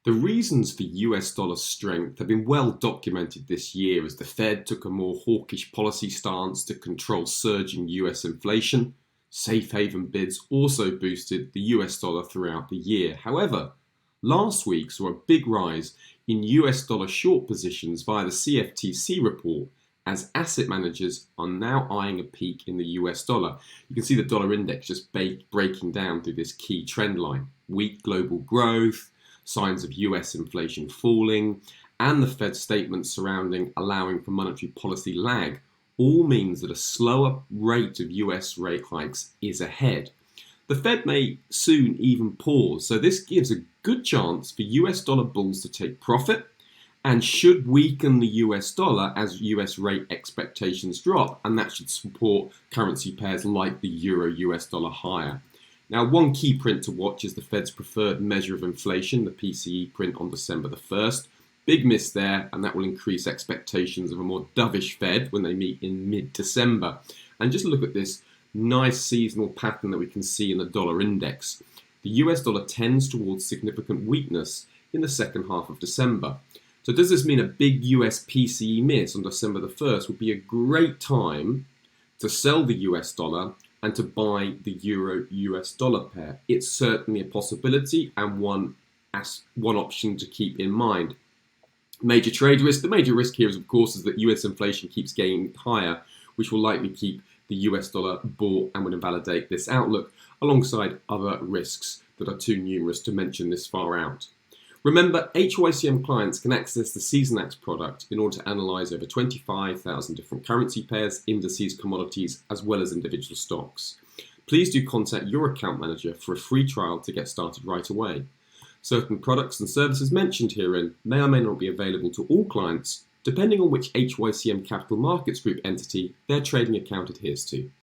The reasons for US dollar strength have been well documented this year as the Fed took a more hawkish policy stance to control surging US inflation. Safe haven bids also boosted the US dollar throughout the year. However, last week saw a big rise in US dollar short positions via the CFTC report as asset managers are now eyeing a peak in the US dollar. You can see the dollar index just breaking down through this key trend line. Weak global growth, signs of US inflation falling, and the Fed statement surrounding allowing for monetary policy lag all means that a slower rate of US rate hikes is ahead. The Fed may soon even pause, so this gives a good chance for US dollar bulls to take profit and should weaken the US dollar as US rate expectations drop, and that should support currency pairs like the Euro US dollar higher. Now, one key print to watch is the Fed's preferred measure of inflation, the PCE print on December the 1st. Big miss there, and that will increase expectations of a more dovish Fed when they meet in mid-December. And just look at this nice seasonal pattern that we can see in the dollar index. The US dollar tends towards significant weakness in the second half of December. So does this mean a big US PCE miss on December the 1st would be a great time to sell the US dollar and to buy the Euro US dollar pair? It's certainly a possibility and one option to keep in mind. Major trade risk. The major risk here is, of course, is that US inflation keeps getting higher, which will likely keep the US dollar bought and would invalidate this outlook, alongside other risks that are too numerous to mention this far out. Remember, HYCM clients can access the Seasonal product in order to analyse over 25,000 different currency pairs, indices, commodities, as well as individual stocks. Please do contact your account manager for a free trial to get started right away. Certain products and services mentioned herein may or may not be available to all clients, depending on which HYCM Capital Markets Group entity their trading account adheres to.